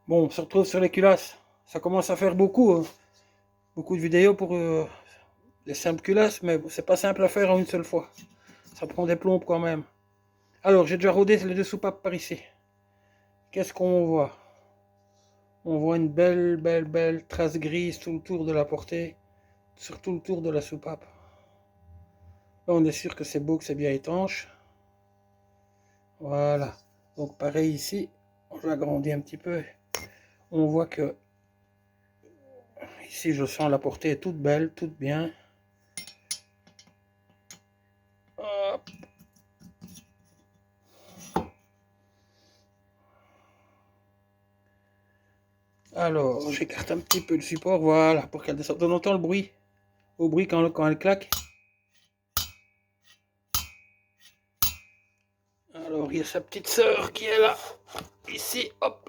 Bon, on se retrouve sur les culasses. Ça commence à faire beaucoup, hein. Beaucoup de vidéos pour les simples culasses, mais c'est pas simple à faire en une seule fois. Ça prend des plombes quand même. Alors, j'ai déjà rodé les deux soupapes par ici. Qu'est-ce qu'on voit? On voit une belle trace grise tout le tour de la portée, sur tout le tour de la soupape. Là, on est sûr que c'est beau, que c'est bien étanche. Voilà. Donc, pareil ici, on l'agrandit un petit peu. On voit que ici, je sens la portée est toute belle, toute bien. Hop. Alors, j'écarte un petit peu le support, voilà, pour qu'elle descende. On entend le bruit, au bruit quand elle claque. Alors, il y a sa petite sœur qui est là, ici, hop,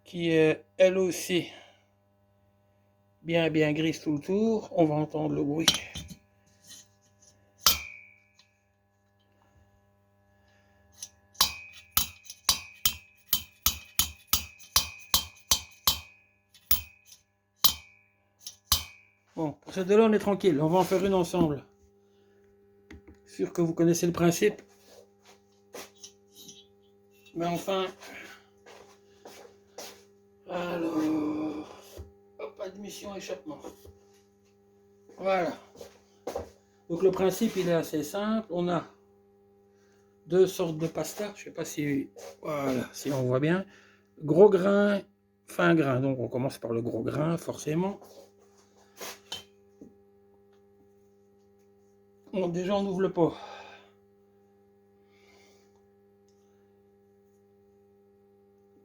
qui est elle aussi bien grise tout le tour. On va entendre le bruit. Bon, pour cette deux-là, on est tranquille. On va en faire une ensemble. Sûr que vous connaissez le principe. Mais enfin, alors, hop, admission, échappement. Voilà. Donc le principe, il est assez simple. On a deux sortes de pasta. Je ne sais pas si, voilà, si on voit bien. Gros grain, fin grain. Donc on commence par le gros grain, forcément. Bon, déjà, on ouvre le pot.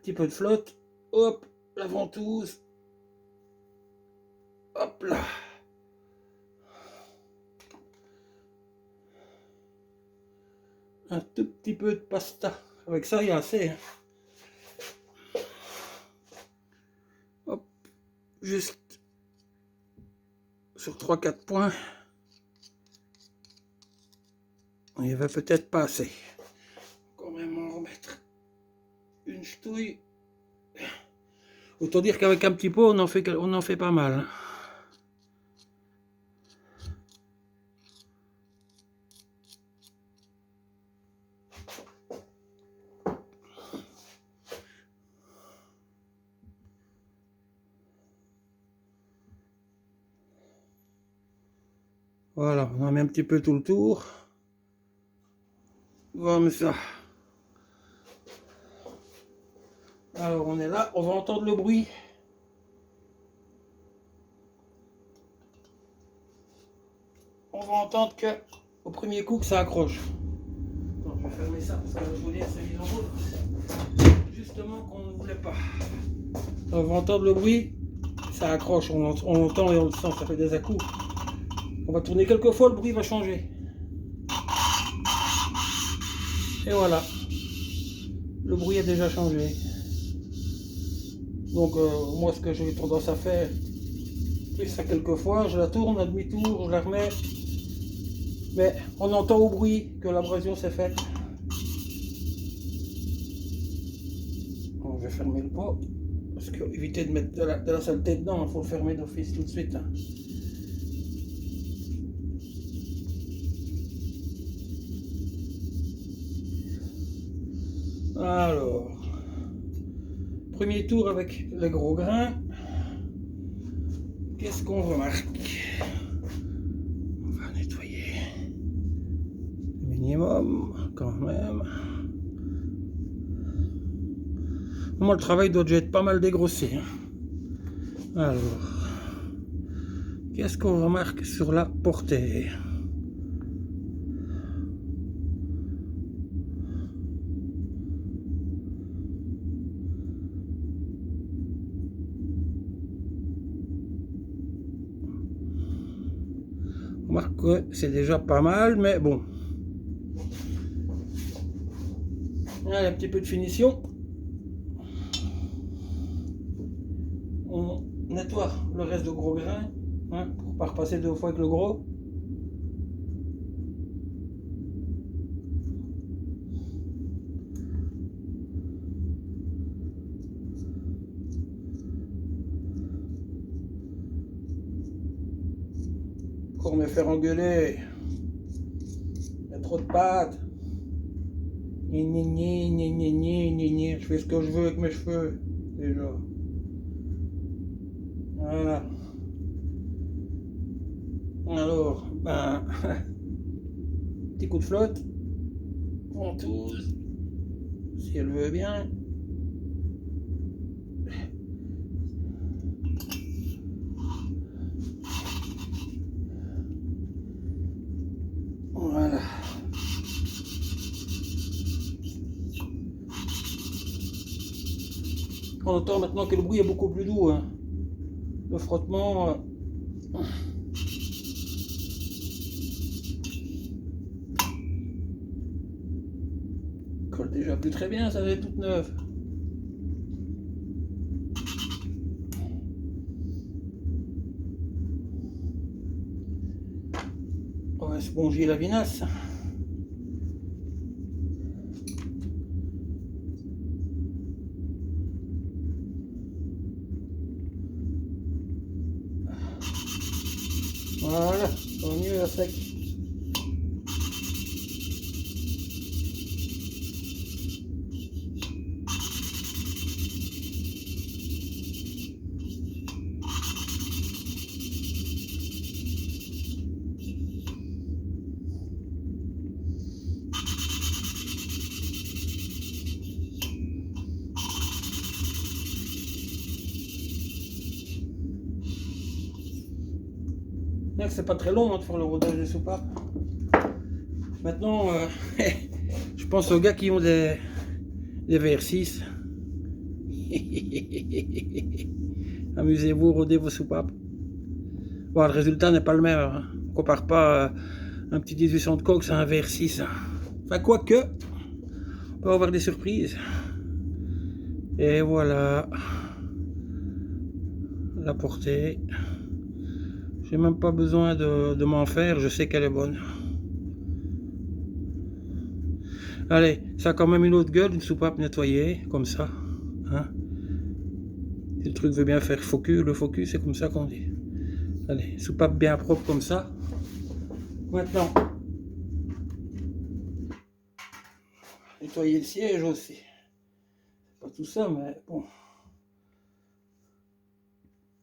Petit peu de flotte. Hop, la ventouse. Hop là. Un tout petit peu de pasta. Avec ça, il y a assez. Hop, juste sur 3-4 points. Il n'y avait peut-être pas assez. Quand même en remettre une ch'touille. Autant dire qu'avec un petit pot, on en fait pas mal. Voilà, on en met un petit peu tout le tour. Comme ça. Alors on est là, on va entendre le bruit. On va entendre que au premier coup que ça accroche. Bon, je vais fermer ça parce que je vous dis, c'est mis en route. Justement qu'on ne voulait pas. On va entendre le bruit, ça accroche, on l'entend et on le sent, ça fait des à-coups. On va tourner quelques fois, le bruit va changer. Et voilà, le bruit a déjà changé. Donc moi ce que j'ai tendance à faire, je fais ça quelques fois, je la tourne à demi-tour, je la remets. Mais on entend au bruit que l'abrasion s'est faite. Bon, je vais fermer le pot. Parce que éviter de mettre de la saleté dedans, il faut le fermer d'office tout de suite. Alors, premier tour avec les gros grains. Qu'est-ce qu'on remarque? On va nettoyer le minimum quand même. Moi, le travail doit déjà être pas mal dégrossi. Alors, qu'est-ce qu'on remarque sur la portée? On remarque que c'est déjà pas mal, mais bon. Allez, un petit peu de finition. On nettoie le reste de gros grains, hein, pour pas repasser deux fois avec le gros. encore me faire engueuler. Il y a trop de pâtes. Je fais ce que je veux avec mes cheveux. Déjà. Voilà. Alors, ben, petit coup de flotte. Ventouse. Si elle veut bien. Voilà. On entend maintenant que le bruit est beaucoup plus doux. Hein. Le frottement. Colle déjà plus très bien, ça est toute neuve. On va sponger la vinasse. Voilà, tant mieux à sec. C'est pas très long hein, de faire le rodage des soupapes. Maintenant, je pense aux gars qui ont des VR6. Amusez-vous, rodez vos soupapes. Bon, le résultat n'est pas le même. Hein. On compare pas un petit 1800 de coque à un VR6. Enfin, quoique, on peut avoir des surprises. Et voilà la portée. J'ai même pas besoin de m'en faire, je sais qu'elle est bonne. Allez, ça a quand même une autre gueule, une soupape nettoyée, comme ça. Hein. Si le truc veut bien faire focus, le focus, c'est comme ça qu'on dit. Allez, soupape bien propre comme ça. Maintenant, nettoyer le siège aussi. Pas tout ça, mais bon.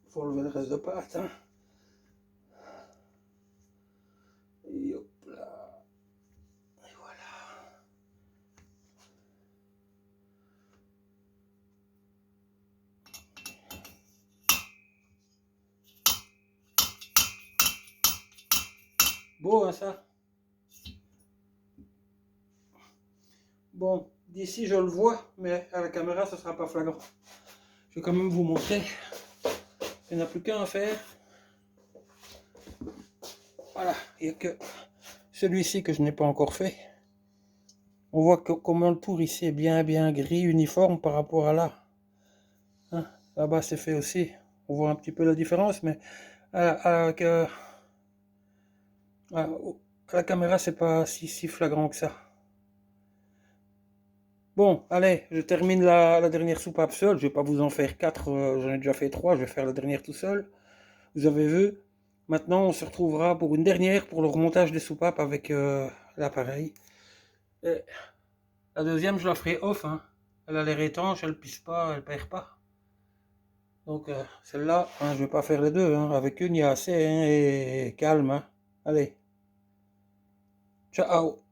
Faut enlever le reste de pâte. Hein. Et hop là. Et voilà. Beau, hein, ça. Bon, d'ici je le vois, mais à la caméra ce sera pas flagrant. Je vais quand même vous montrer. Il n'y en a plus qu'un à faire. Voilà, il n'y a que celui-ci que je n'ai pas encore fait. On voit que comment le tour ici est bien gris, uniforme par rapport à là. Hein, là-bas c'est fait aussi. On voit un petit peu la différence, mais à la caméra c'est pas si flagrant que ça. Bon, allez, je termine la dernière soupape seule. Je vais pas vous en faire 4, j'en ai déjà fait 3, je vais faire la dernière tout seul. Vous avez vu. Maintenant, on se retrouvera pour une dernière pour le remontage des soupapes avec l'appareil. La deuxième, je la ferai off. Hein. Elle a l'air étanche, elle pisse pas, elle perd pas. Donc celle-là, hein, je vais pas faire les deux. Hein. Avec une, il y a assez hein, et calme. Hein. Allez, ciao.